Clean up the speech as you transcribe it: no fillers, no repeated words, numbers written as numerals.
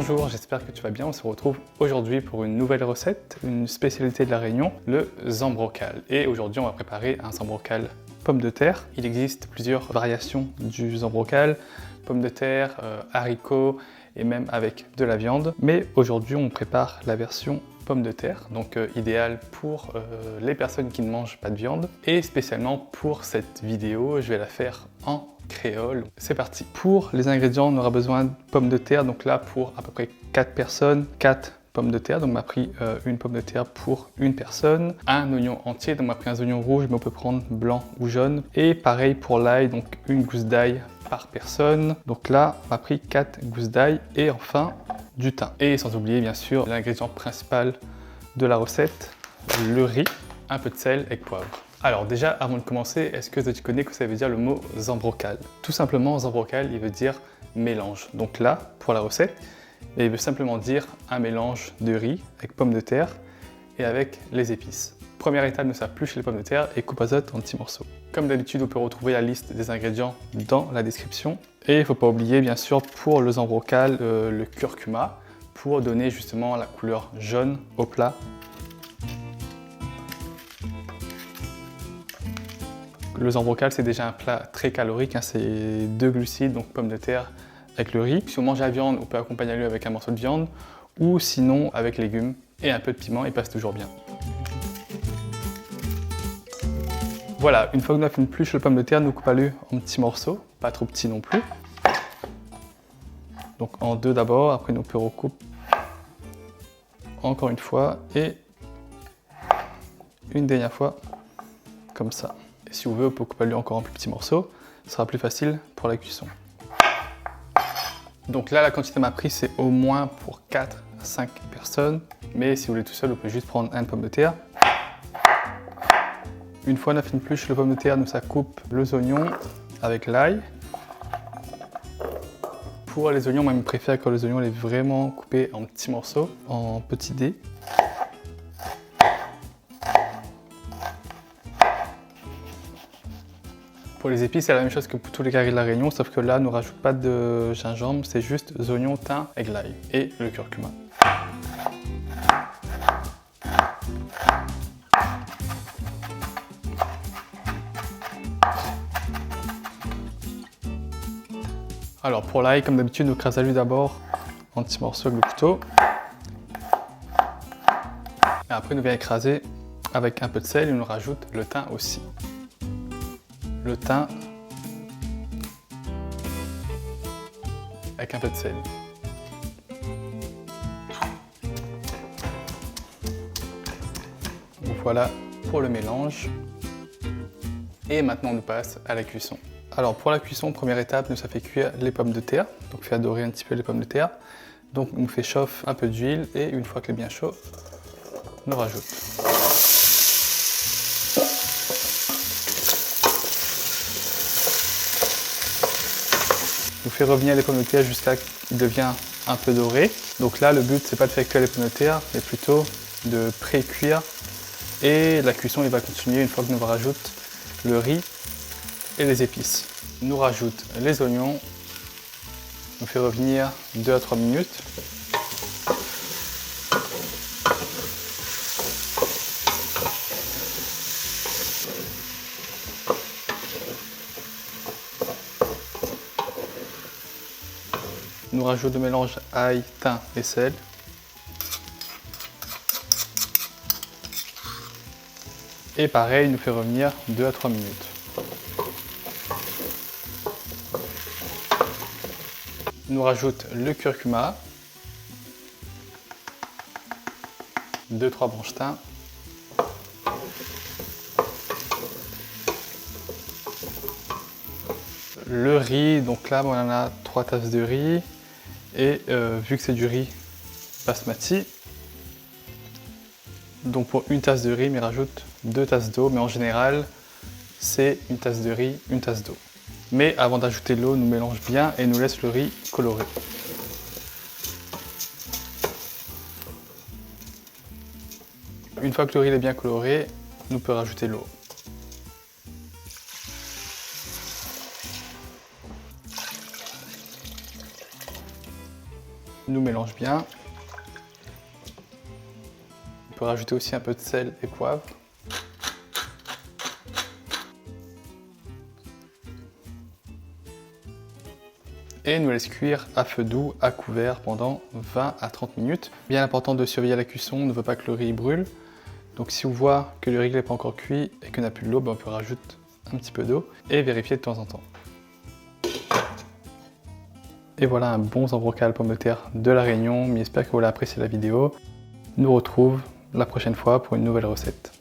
Bonjour, j'espère que tu vas bien. On se retrouve aujourd'hui pour une nouvelle recette, une spécialité de la Réunion, le zambrocal. Et aujourd'hui, on va préparer un zambrocal pomme de terre. Il existe plusieurs variations du zambrocal, pommes de terre, haricots et même avec de la viande. Mais aujourd'hui, on prépare la version pomme de terre, donc idéal pour les personnes qui ne mangent pas de viande. Et spécialement pour cette vidéo, je vais la faire en créole. C'est parti. Pour les ingrédients, on aura besoin de pommes de terre. Donc là, pour à peu près 4 personnes, 4 pommes de terre. Donc on m'a pris une pomme de terre pour une personne. Un oignon entier, donc on m'a pris un oignon rouge, mais on peut prendre blanc ou jaune. Et pareil pour l'ail, donc une gousse d'ail par personne. Donc là, on m'a pris 4 gousses d'ail. Et enfin, du thym. Et sans oublier, bien sûr, l'ingrédient principal de la recette, le riz, un peu de sel et de poivre. Alors déjà, avant de commencer, est-ce que tu connais que ça veut dire le mot zambrocal? Tout simplement, zambrocal, il veut dire mélange. Donc là, pour la recette, il veut simplement dire un mélange de riz avec pommes de terre et avec les épices. Première étape, nous épluche les pommes de terre et coupe-les en petits morceaux. Comme d'habitude, on peut retrouver la liste des ingrédients dans la description. Et il ne faut pas oublier, bien sûr, pour le zambrocal, le curcuma, pour donner justement la couleur jaune au plat. Le zambrocal, c'est déjà un plat très calorique, hein, c'est 2 glucides, donc pommes de terre avec le riz. Si on mange la viande, on peut accompagner le avec un morceau de viande, ou sinon avec légumes et un peu de piment, il passe toujours bien. Voilà, une fois que nous avons épluché le pomme de terre, nous coupons-le en petits morceaux, pas trop petits non plus. Donc en deux d'abord, après nous recoupons encore une fois et une dernière fois, comme ça. Et si vous voulez, on peut couper encore en plus petits morceaux, ce sera plus facile pour la cuisson. Donc là, la quantité m'a pris, c'est au moins pour 4 à 5 personnes. Mais si vous voulez tout seul, vous pouvez juste prendre une pomme de terre. Une fois qu'on a fini de éplucher le pomme de terre, nous ça coupe les oignons avec l'ail. Pour les oignons, moi je préfère que les oignons les vraiment coupés en petits morceaux, en petits dés. Pour les épices, c'est la même chose que pour tous les carrés de la Réunion, sauf que là, on ne rajoute pas de gingembre, c'est juste les oignons, thym et l'ail et le curcuma. Alors pour l'ail, comme d'habitude, nous écrasons d'abord en petits morceaux avec le couteau. Et après, nous venons écraser avec un peu de sel et nous rajoute le thym aussi. Le thym avec un peu de sel. Donc voilà pour le mélange. Et maintenant, on passe à la cuisson. Alors pour la cuisson, première étape, nous ça fait cuire les pommes de terre. Donc fait dorer un petit peu les pommes de terre. Donc on fait chauffer un peu d'huile et une fois qu'elle est bien chaud, on rajoute. On fait revenir les pommes de terre jusqu'à ce qu'il devienne un peu doré. Donc là, le but, c'est pas de faire cuire les pommes de terre, mais plutôt de pré-cuire. Et la cuisson, il va continuer une fois que nous rajoutons le riz et les épices. Nous rajoute les oignons. On fait revenir 2 à 3 minutes. Nous rajoutons le mélange ail, thym et sel. Et pareil, nous fait revenir 2 à 3 minutes. Nous rajoute le curcuma, 2-3 branches thym, le riz, donc là on en a 3 tasses de riz et vu que c'est du riz basmati, donc pour une tasse de riz, on rajoute 2 tasses d'eau, mais en général c'est une tasse de riz, une tasse d'eau. Mais avant d'ajouter l'eau, nous mélange bien et nous laisse le riz coloré. Une fois que le riz est bien coloré, nous pouvons rajouter l'eau. nous mélange bien. On peut rajouter aussi un peu de sel et poivre. Et nous laisse cuire à feu doux, à couvert pendant 20 à 30 minutes. Bien important de surveiller la cuisson, on ne veut pas que le riz brûle. Donc si on voit que le riz n'est pas encore cuit et qu'on n'a plus de l'eau, on peut rajouter un petit peu d'eau et vérifier de temps en temps. Et voilà un bon zambrocal pomme de terre de La Réunion. J'espère que vous avez apprécié la vidéo. On nous retrouve la prochaine fois pour une nouvelle recette.